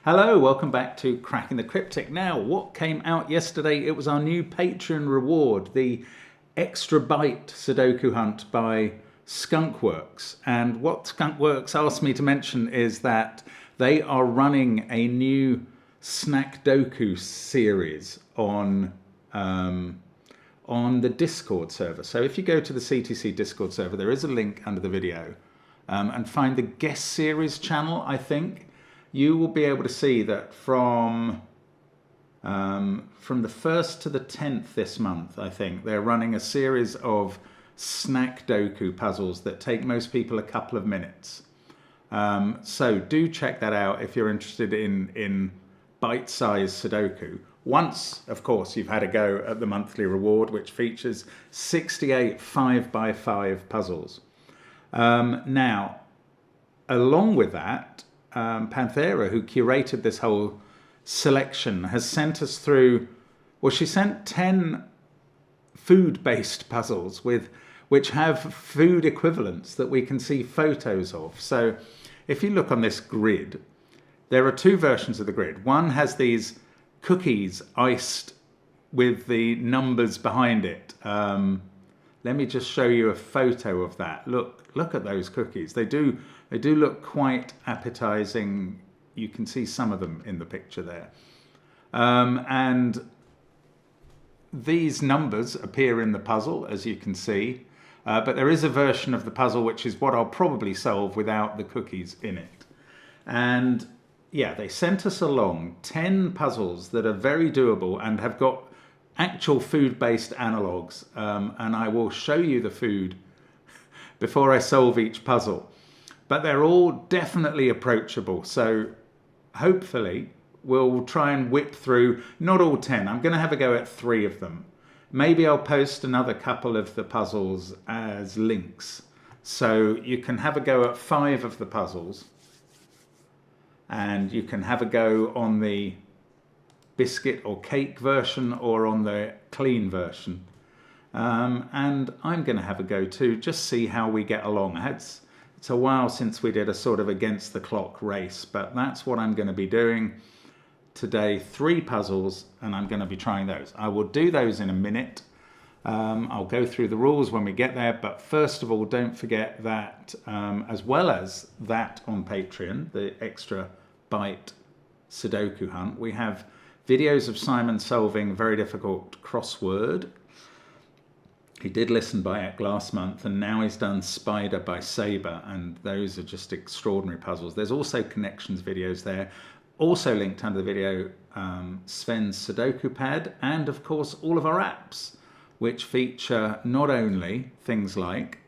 Hello, welcome back to Cracking the Cryptic. Now, what came out yesterday? It was our new Patreon reward, the Extra Byte Sudoku hunt by Skunkworks. And what Skunkworks asked me to mention is that they are running a new Snackdoku series on the Discord server. So if you go to the CTC Discord server, there is a link under the video, and find the guest series channel, I think. You will be able to see that from the 1st to the 10th this month, I think, they're running a series of Snackdoku puzzles that take most people a couple of minutes. So do check that out if you're interested in bite-sized Sudoku. Once, of course, you've had a go at the monthly reward, which features 68 5x5 puzzles. Now, along with that, Panthera, who curated this whole selection, has sent us through, well, she sent 10 food-based puzzles which have food equivalents that we can see photos of. So if you look on this grid, there are two versions of the grid. One has these cookies iced with the numbers behind it. Let me just show you a photo of that. Look at those cookies. They do look quite appetizing. You can see some of them in the picture there. And these numbers appear in the puzzle, as you can see. But there is a version of the puzzle which is what I'll probably solve without the cookies in it. And yeah, they sent us along 10 puzzles that are very doable and have got actual food-based analogues. And I will show you the food before I solve each puzzle. But they're all definitely approachable. So hopefully we'll try and whip through, not all 10. I'm going to have a go at 3 of them. Maybe I'll post another couple of the puzzles as links. So you can have a go at 5 of the puzzles. And you can have a go on the biscuit or cake version or on the clean version. And I'm going to have a go too, just see how we get along. It's a while since we did a sort of against the clock race, but that's what I'm going to be doing today. 3 puzzles, and I'm going to be trying those. I will do those in a minute. I'll go through the rules when we get there, but first of all, don't forget that as well as that on Patreon, the Extra Byte Sudoku hunt, we have videos of Simon solving a very difficult crossword. He did Listen by Act last month, and now he's done Spider by Sabre, and those are just extraordinary puzzles. There's also connections videos there. Also linked under the video, Sven's Sudoku pad, and of course all of our apps, which feature not only things like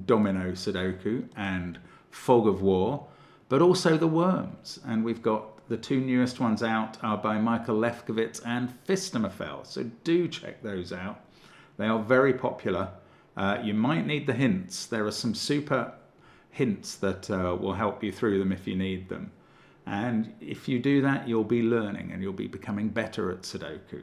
Domino Sudoku and Fog of War, but also the worms. And we've got the 2 newest ones out are by Michael Lefkowitz and Fistamafel. So do check those out. They are very popular. You might need the hints. There are some super hints that will help you through them if you need them. And if you do that, you'll be learning and you'll be becoming better at Sudoku.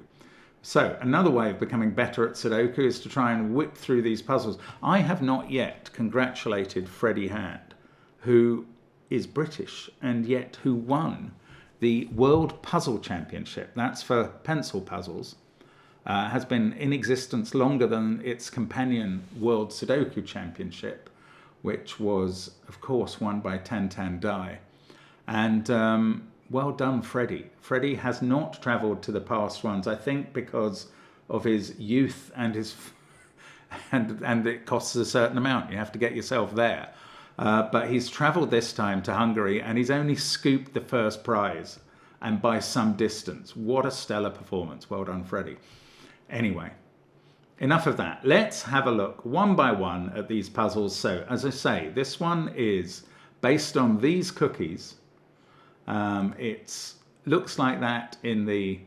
So another way of becoming better at Sudoku is to try and whip through these puzzles. I have not yet congratulated Freddie Hand, who is British and yet who won the World Puzzle Championship. That's for pencil puzzles. Has been in existence longer than its companion World Sudoku Championship, which was, of course, won by Tan Tan Dai. And well done, Freddie. Freddie has not travelled to the past ones, I think because of his youth and his and it costs a certain amount. You have to get yourself there. But he's travelled this time to Hungary, and he's only scooped the first prize, and by some distance. What a stellar performance. Well done, Freddie. Anyway, enough of that. Let's have a look one by one at these puzzles. So, as I say, this one is based on these cookies. It looks like that in the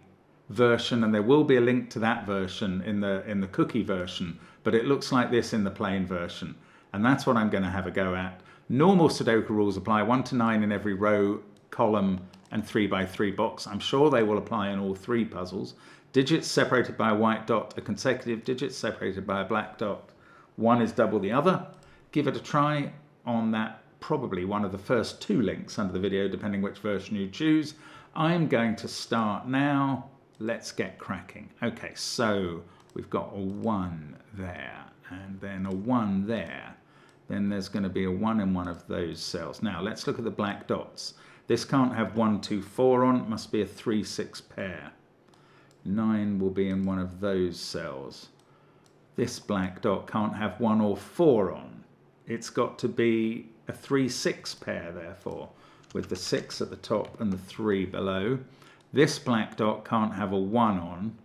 version, and there will be a link to that version in the cookie version, but it looks like this in the plain version. And that's what I'm going to have a go at. Normal Sudoku rules apply 1 to 9 in every row, column, and 3x3 box. I'm sure they will apply in all 3 puzzles. Digits separated by a white dot are consecutive digits separated by a black dot. One is double the other. Give it a try on that probably one of the first 2 links under the video, depending which version you choose. I'm going to start now. Let's get cracking. Okay, so we've got a 1 there, and then a 1 there. Then there's going to be a 1 in one of those cells. Now, let's look at the black dots. This can't have 1, 2, 4 on. It must be a 3, 6 pair. 9 will be in one of those cells. This black dot can't have 1 or 4 on. It's got to be a 3, 6 pair, therefore, with the 6 at the top and the 3 below. This black dot can't have a 1 on.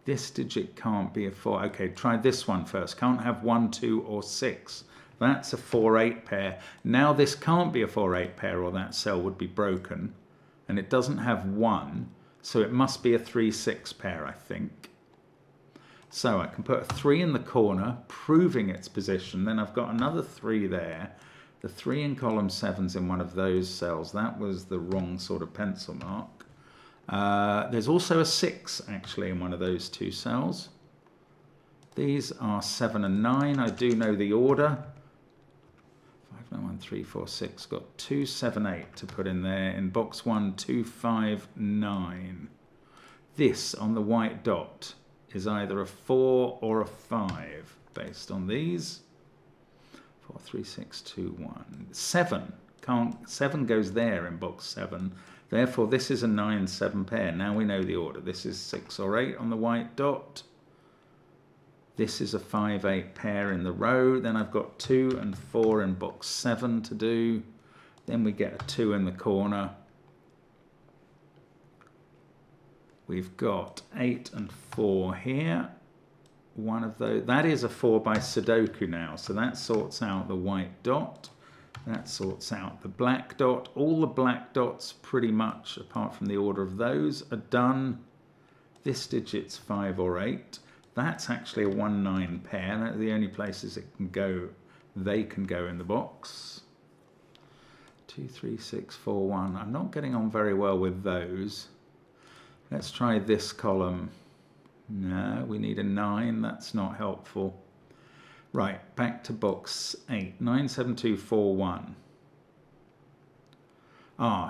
This digit can't be a 4. Okay, try this one first. Can't have 1, 2, or 6. That's a 4, 8 pair. Now this can't be a 4, 8 pair, or that cell would be broken. And it doesn't have 1, so it must be a 3, 6 pair, I think. So I can put a 3 in the corner, proving its position. Then I've got another 3 there. The 3 in column 7's in one of those cells. That was the wrong sort of pencil mark. There's also a 6 actually in one of those 2 cells. These are 7 and 9. I do know the order. 5, 9, 1, 3, 4, 6. Got 2, 7, 8 to put in there. In box 1, 2, 5, 9. This on the white dot is either a 4 or a 5 based on these. 4, 3, 6, 2, 1. 7. 7 goes there in box 7. Therefore, this is a 9, 7 pair. Now we know the order. This is 6 or 8 on the white dot. This is a 5, 8 pair in the row. Then I've got 2 and 4 in box 7 to do. Then we get a 2 in the corner. We've got 8 and 4 here. One of those. That is a 4 by Sudoku now. So that sorts out the white dot. That sorts out the black dot. All the black dots pretty much, apart from the order of those, are done. This digit's 5 or 8. That's actually a 1, 9 pair. That's the only places it can go. They can go in the box. 2, 3, 6, 4, 1. I'm not getting on very well with those. Let's try this column. No, we need a 9. That's not helpful. Right, back to box 8. 9, 7, 2, 4, 1.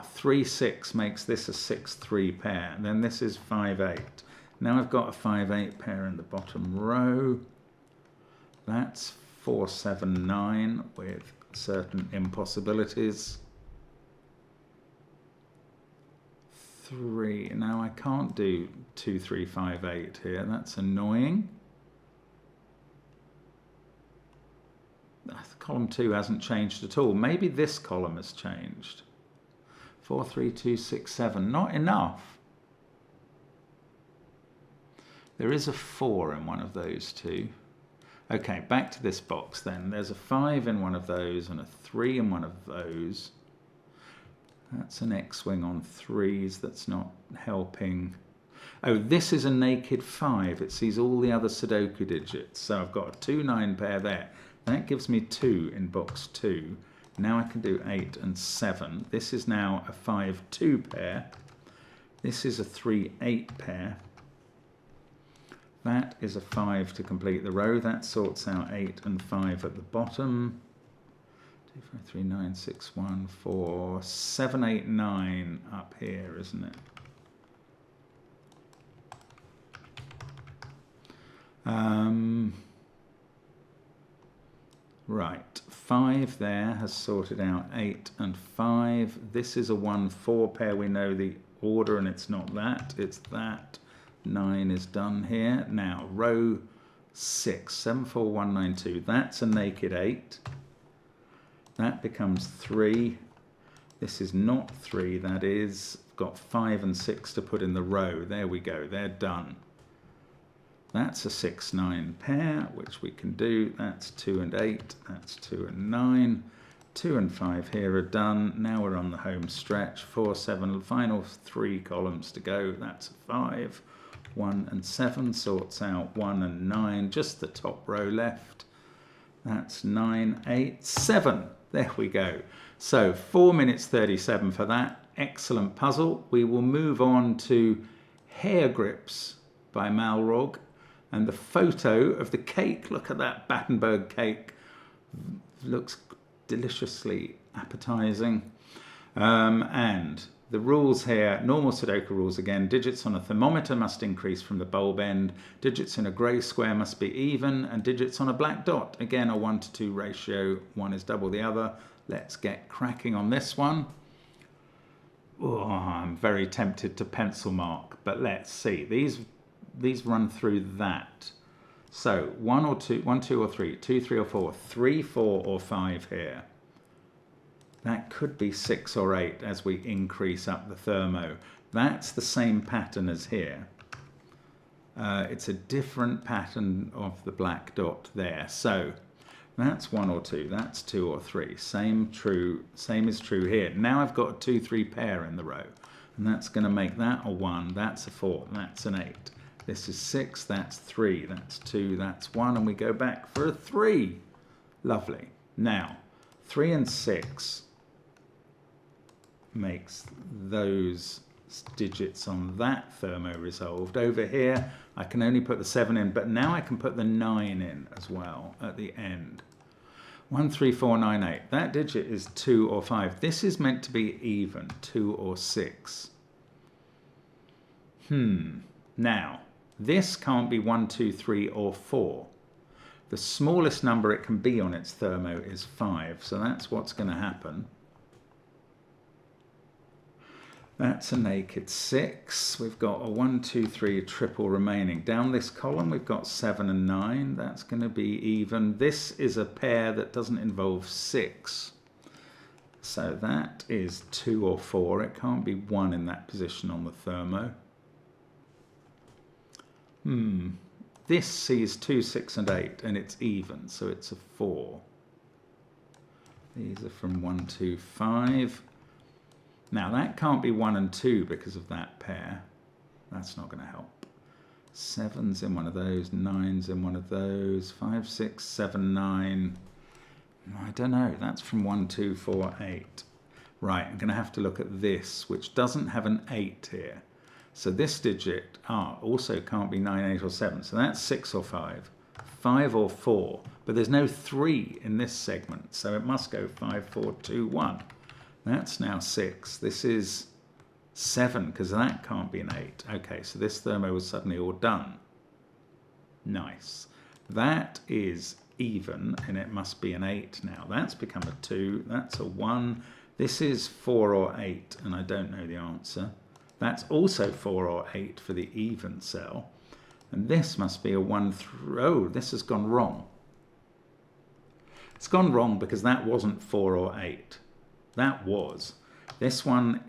3, 6 makes this a 6, 3 pair. Then this is 5, 8. Now I've got a 5, 8 pair in the bottom row. That's 4, 7, 9 with certain impossibilities. 3. Now I can't do 2, 3, 5, 8 here. That's annoying. Column 2 hasn't changed at all. Maybe this column has changed. 4, 3, 2, 6, 7. Not enough. There is a 4 in one of those 2. Okay, back to this box then. There's a 5 in one of those and a 3 in one of those. That's an X-wing on 3s. That's not helping. Oh, this is a naked 5. It sees all the other Sudoku digits. So I've got a 2, 9 pair there. That gives me 2 in box 2. Now I can do 8 and 7. This is now a 5, 2 pair. This is a 3, 8 pair. That is a 5 to complete the row. That sorts out 8 and 5 at the bottom. 2, 5, 3, 9, 6, 1, 4, 7, 8, 9 up here, isn't it? Right, 5 there has sorted out 8 and 5. This is a 1, 4 pair. We know the order and it's not that, it's that. 9 is done here. Now, row 6, 7, 4, 1, 9, 2. That's a naked 8. That becomes 3. This is not 3, that is. Got 5 and 6 to put in the row. There we go, they're done. That's a 6, 9 pair, which we can do. That's 2 and 8. That's 2 and 9. 2 and 5 here are done. Now we're on the home stretch. 4, 7, final 3 columns to go. That's a 5. 1 and 7 sorts out 1 and 9. Just the top row left. That's 9, 8, 7. There we go. So 4 minutes 37 for that. Excellent puzzle. We will move on to Hairgrips by Malrog. And the photo of the cake, look at that Battenberg cake, looks deliciously appetizing. And the rules here, normal Sudoku rules again, digits on a thermometer must increase from the bulb end, digits in a grey square must be even, and digits on a black dot, again, a 1:2 ratio, one is double the other. Let's get cracking on this one. Oh, I'm very tempted to pencil mark, but let's see. These run through that. So 1 or 2, 1, 2 or 3, 2, 3 or 4, 3, 4 or 5 here. That could be 6 or 8 as we increase up the thermo. That's the same pattern as here. It's a different pattern of the black dot there. So that's 1 or 2, that's 2 or 3. Same is true here. Now I've got a 2, 3 pair in the row. And that's going to make that a 1, that's a 4, that's an 8. This is 6, that's 3, that's 2, that's 1, and we go back for a 3. Lovely. Now, 3 and 6 makes those digits on that thermo resolved. Over here, I can only put the 7 in, but now I can put the 9 in as well at the end. 1, 3, 4, 9, 8. That digit is 2 or 5. This is meant to be even, 2 or 6. Now, this can't be 1, 2, 3 or 4. The smallest number it can be on its thermo is 5, so that's what's going to happen. That's a naked 6. We've got a 1, 2, 3 triple remaining. Down this column we've got 7 and 9. That's going to be even. This is a pair that doesn't involve 6. So that is 2 or 4. It can't be 1 in that position on the thermo. This sees 2, 6 and 8 and it's even, so it's a 4. These are from 1, 2, 5. Now that can't be 1 and 2 because of that pair. That's not going to help. 7's in one of those, 9's in one of those, 5, 6, 7, 9. I don't know, that's from 1, 2, 4, 8. Right, I'm going to have to look at this, which doesn't have an 8 here. So this digit also can't be 9, 8 or 7. So that's 6 or 5, 5 or 4. But there's no 3 in this segment, so it must go 5, 4, 2, 1. That's now 6. This is 7, because that can't be an 8. Okay, so this thermo was suddenly all done. Nice. That is even, and it must be an 8 now. That's become a 2. That's a 1. This is 4 or 8, and I don't know the answer. That's also 4 or 8 for the even cell. And this must be a 1, oh, this has gone wrong. It's gone wrong because that wasn't 4 or 8. That was. This one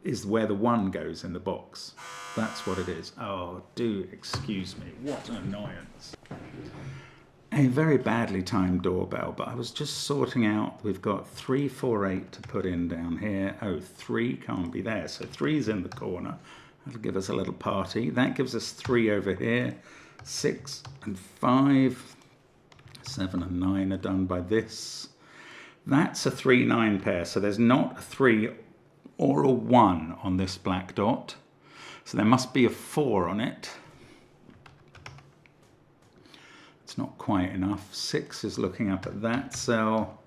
is where the 1 goes in the box. That's what it is. Oh, do excuse me. What an annoyance. A very badly timed doorbell, but I was just sorting out. We've got 3, 4, 8 to put in down here. Oh, 3 can't be there. So 3's in the corner. That'll give us a little party. That gives us 3 over here. 6 and 5. 7 and 9 are done by this. That's a 3, 9 pair. So there's not a 3 or a 1 on this black dot. So there must be a 4 on it. It's not quite enough. 6 is looking up at that cell.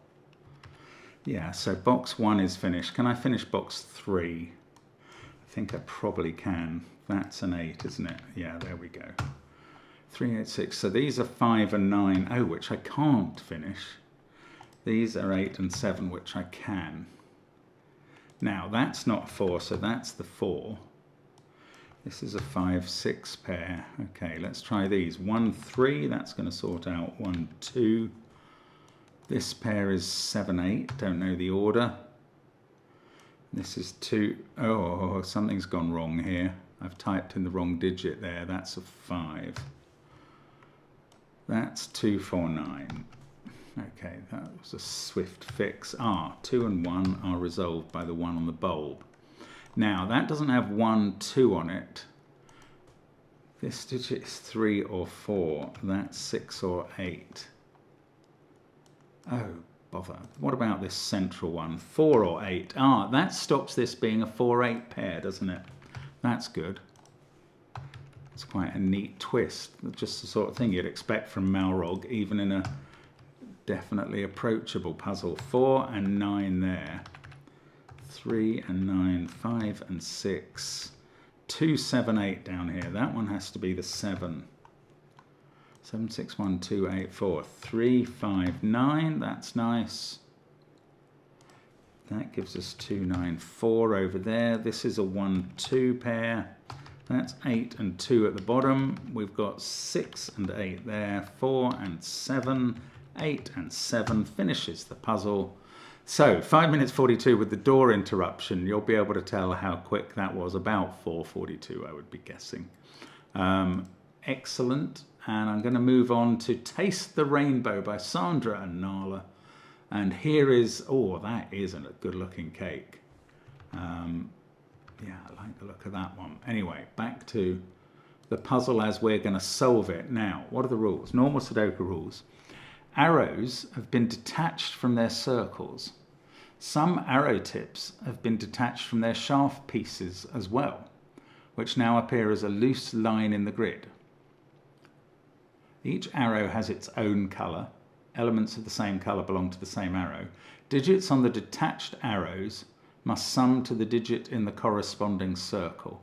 Yeah, so box 1 is finished. Can I finish box 3? I think I probably can. That's an 8, isn't it? Yeah, there we go. 3, 8, 6. So these are 5 and 9. Oh, which I can't finish. These are 8 and 7, which I can. Now, that's not 4, so that's the 4. This is a 5, 6 pair. Okay, let's try these. 1, 3, that's going to sort out 1, 2. This pair is 7, 8, don't know the order. This is 2. Oh, something's gone wrong here. I've typed in the wrong digit there. That's a 5. That's 2, 4, 9. Okay, that was a swift fix. 2 and 1 are resolved by the 1 on the bulb. Now, that doesn't have 1, 2 on it. This digit is 3 or 4. That's 6 or 8. Oh, bother. What about this central one? 4 or 8. That stops this being a 4, 8 pair, doesn't it? That's good. It's quite a neat twist. Just the sort of thing you'd expect from Malrog, even in a Definitely approachable puzzle. 4 and 9 there. 3 and 9, 5 and 6. 2, 7, 8 down here. That one has to be the 7. 7, 6, 1, 2, 8, 4. 3, 5, 9. That's nice. That gives us 2, 9, 4 over there. This is a 1, 2 pair. That's 8 and 2 at the bottom. We've got 6 and 8 there. 4 and 7. 8 and 7 finishes the puzzle. So 5 minutes 42 with the door interruption. You'll be able to tell how quick that was. About 4:42, I would be guessing. Excellent. And I'm going to move on to Taste the Rainbow by Sandra and Nala. And here is, oh, that isn't a good looking cake. Yeah, I like the look of that one. Anyway, back to the puzzle as we're going to solve it. Now, what are the rules? Normal Sudoku rules. Arrows have been detached from their circles. Some arrow tips have been detached from their shaft pieces as well, which now appear as a loose line in the grid. Each arrow has its own colour. Elements of the same colour belong to the same arrow. Digits on the detached arrows must sum to the digit in the corresponding circle.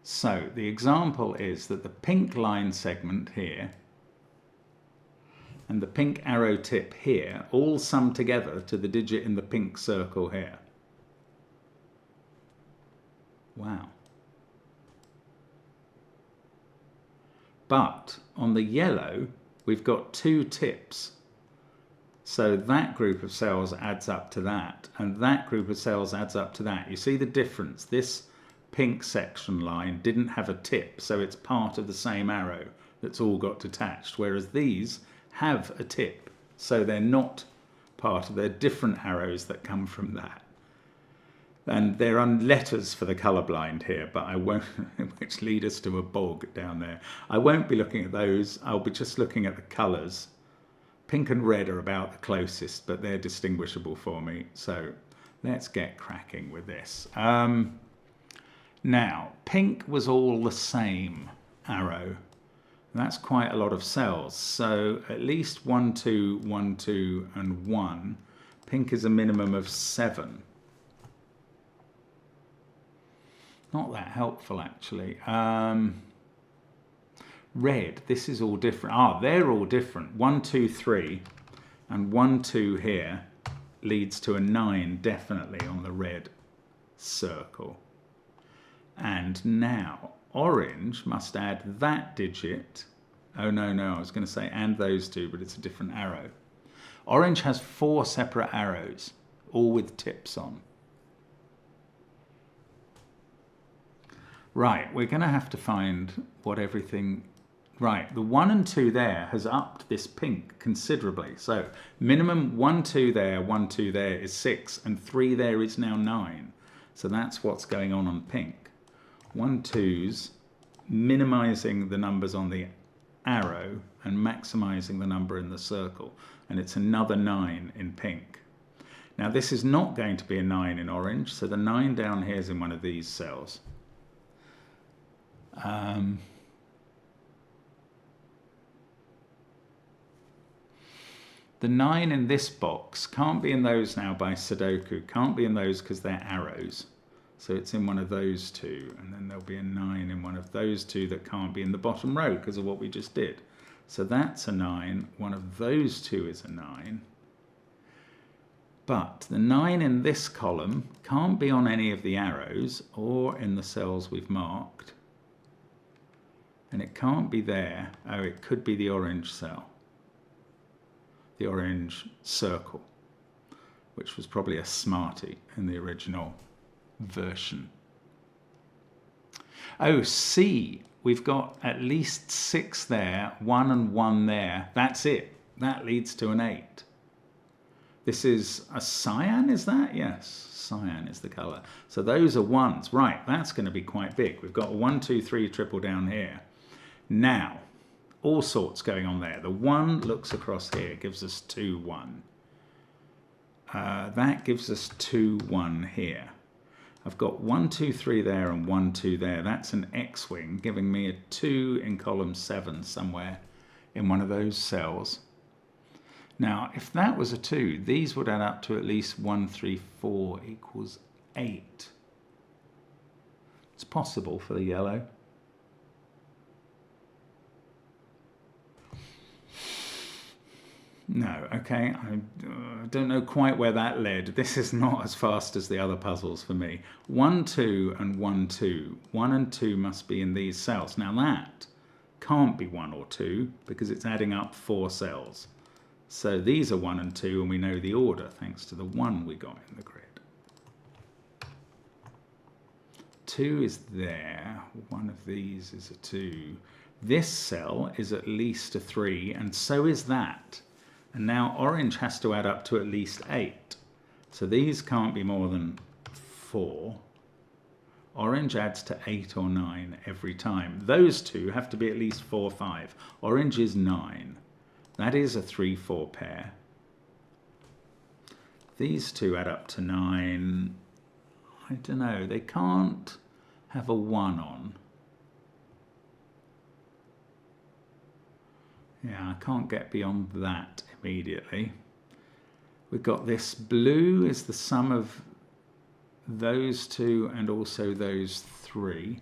So the example is that the pink line segment here and the pink arrow tip here all sum together to the digit in the pink circle here. Wow. But on the yellow, we've got 2 tips. So that group of cells adds up to that, and that group of cells adds up to that. You see the difference? This pink section line didn't have a tip, so it's part of the same arrow that's all got detached, whereas these have a tip, so they're not part of, they're different arrows that come from that. And there are letters for the colourblind here, but I won't, which lead us to a bog down there. I won't be looking at those, I'll be just looking at the colours. Pink and red are about the closest, but they're distinguishable for me, so let's get cracking with this. Now, pink was all the same arrow. That's quite a lot of cells, so at least 1, 2, 1, 2, and 1. Pink is a minimum of 7. Not that helpful, actually. Red, this is all different. Ah, they're all different. 1, 2, 3, and 1, 2 here leads to a 9, definitely, on the red circle. And now, orange must add that digit. Oh, no, I was going to say and those 2, but it's a different arrow. Orange has 4 separate arrows, all with tips on. Right, we're going to have to find what everything... Right, the 1 and 2 there has upped this pink considerably. So minimum 1, 2 there, 1, 2 there is 6, and 3 there is now 9. So that's what's going on pink. 1, 2's minimizing the numbers on the arrow and maximizing the number in the circle. And it's another 9 in pink. Now this is not going to be a 9 in orange, so the 9 down here is in one of these cells. The 9 in this box can't be in those now by Sudoku. Can't be in those because they're arrows. So it's in one of those 2. And then there'll be a 9 in one of those 2 that can't be in the bottom row because of what we just did. So that's a 9. One of those 2 is a 9. But the 9 in this column can't be on any of the arrows or in the cells we've marked. And it can't be there. Oh, it could be the orange cell. The orange circle, which was probably a Smartie in the original version. Oh, C, we've got at least 6 there, 1 and 1 there. That's it. That leads to an 8. This is a cyan, is that? Yes, cyan is the colour. So those are 1s. Right, that's going to be quite big. We've got a 1, 2, 3 triple down here. Now, all sorts going on there. The 1 looks across here, gives us 2, 1. That gives us 2, 1 here. I've got 1, 2, 3 there and 1, 2 there. That's an X-wing, giving me a 2 in column 7 somewhere in one of those cells. Now, if that was a 2, these would add up to at least 1, 3, 4 equals 8. It's possible for the yellow. No, okay, I don't know quite where that led. This is not as fast as the other puzzles for me. 1, 2 and 1, 2. 1 and 2 must be in these cells. Now that can't be 1 or 2 because it's adding up 4 cells. So these are 1 and 2 and we know the order thanks to the 1 we got in the grid. 2 is there. One of these is a 2. This cell is at least a 3 and so is that. And now orange has to add up to at least 8. So these can't be more than 4. Orange adds to 8 or 9 every time. Those two have to be at least 4, 5. Orange is 9. That is a 3, 4 pair. These two add up to 9. I don't know. They can't have a 1 on. Yeah, I can't get beyond that immediately. We've got this blue is the sum of those two and also those 3.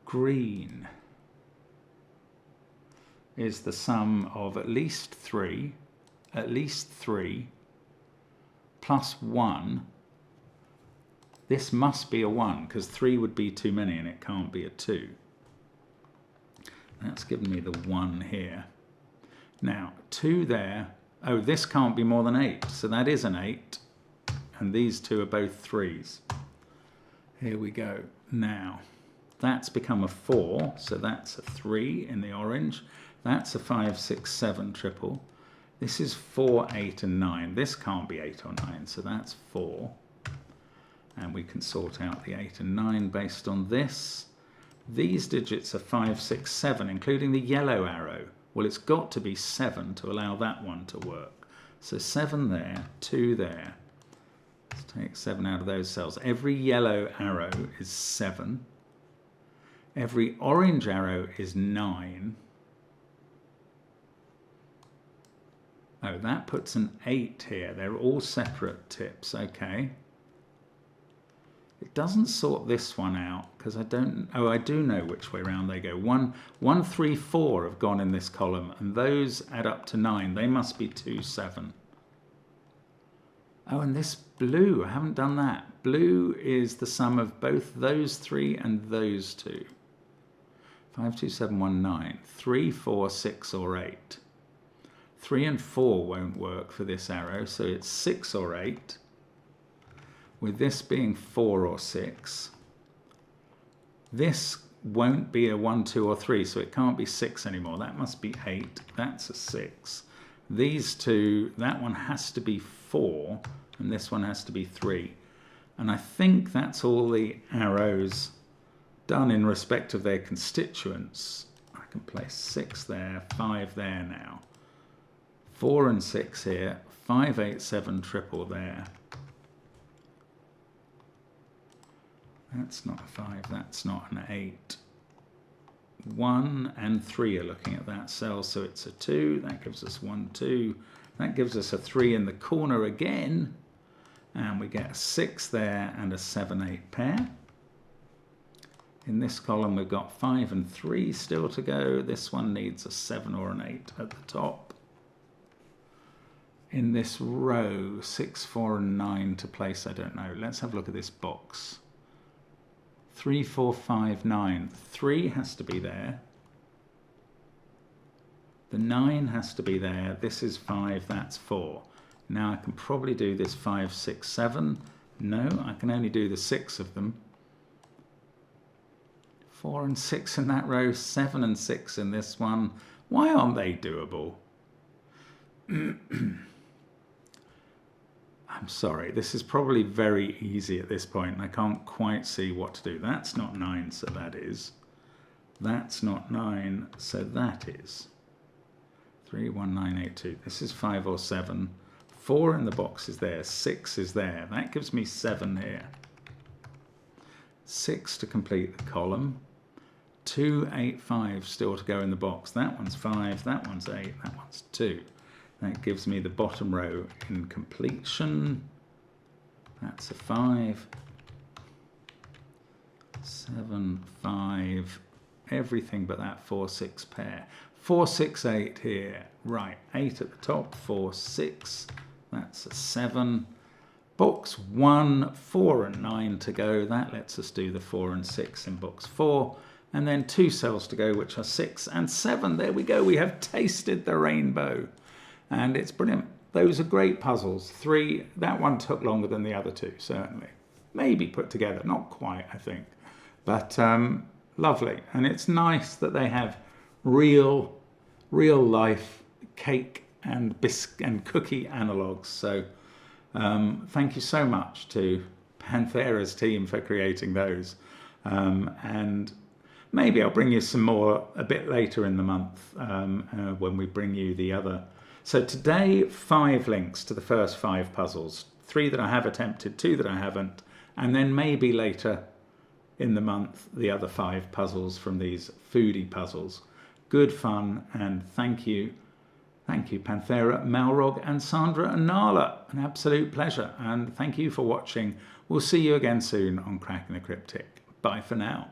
Green is the sum of at least 3 plus 1. This must be a 1 because 3 would be too many and it can't be a 2. That's given me the 1 here. Now 2 there. Oh, this can't be more than 8, so that is an 8. And these two are both 3s. Here we go. Now that's become a 4, so that's a 3 in the orange. That's a 5, 6, 7 triple. This is 4, 8 and 9. This can't be 8 or 9, so that's 4. And we can sort out the 8 and 9 based on this. These digits are 5, 6, 7, including the yellow arrow. Well, it's got to be 7 to allow that one to work. So 7 there, 2 there. Let's take 7 out of those cells. Every yellow arrow is 7. Every orange arrow is 9. Oh, that puts an 8 here. They're all separate tips, okay. It doesn't sort this one out because I don't, oh, I do know which way around they go. 1, 3, 4 have gone in this column and those add up to 9. They must be 2, 7. Oh, and this blue, I haven't done that. Blue is the sum of both those 3 and those 2. 5, 2, 7, 1, 9. 3, 4, 6 or 8. 3 and 4 won't work for this arrow, so it's 6 or 8. With this being 4 or 6. This won't be a 1, 2 or 3, so it can't be 6 anymore. That must be 8. That's a 6. These two, that one has to be 4, and this one has to be 3. And I think that's all the arrows done in respect of their constituents. I can place 6 there, 5 there now. 4 and 6 here, 5, 8, 7 triple there. That's not a 5, that's not an 8. 1 and 3 are looking at that cell, so it's a 2. That gives us 1, 2. That gives us a 3 in the corner again. And we get a 6 there and a 7, 8 pair. In this column we've got 5 and 3 still to go. This one needs a 7 or an 8 at the top. In this row, 6, 4 and 9 to place, I don't know. Let's have a look at this box. 3, 4, 5, 9. 3 has to be there. The 9 has to be there. This is 5, that's 4. Now I can probably do this 5, 6, 7. No, I can only do the 6 of them. 4 and 6 in that row, 7 and 6 in this one. Why aren't they doable? I'm sorry, this is probably very easy at this point and I can't quite see what to do. That's not 9, so that is. That's not 9, so that is. 3, 1, 9, 8, 2. This is 5 or 7. 4 in the box is there, 6 is there. That gives me 7 here. 6 to complete the column. 285 still to go in the box. That one's 5, that one's 8, that one's 2. That gives me the bottom row in completion. That's a 5, 7, 5, everything but that 4, 6 pair. 4, 6, 8 here. Right, 8 at the top, 4, 6. That's a 7. Box 1, 4 and 9 to go. That lets us do the 4 and 6 in box 4. And then 2 cells to go, which are 6 and 7. There we go. We have tasted the rainbow. And it's brilliant. Those are great puzzles. 3, that one took longer than the other 2, certainly. Maybe put together, not quite, I think. But lovely. And it's nice that they have real life cake and biscuit and cookie analogues. So thank you so much to Panthera's team for creating those. And maybe I'll bring you some more a bit later in the month when we bring you the other. So today, 5 links to the first 5 puzzles. 3 that I have attempted, 2 that I haven't, and then maybe later in the month, the other 5 puzzles from these foodie puzzles. Good fun, and thank you. Thank you, Panthera, Malrog, and Sandra and Nala. An absolute pleasure, and thank you for watching. We'll see you again soon on Cracking the Cryptic. Bye for now.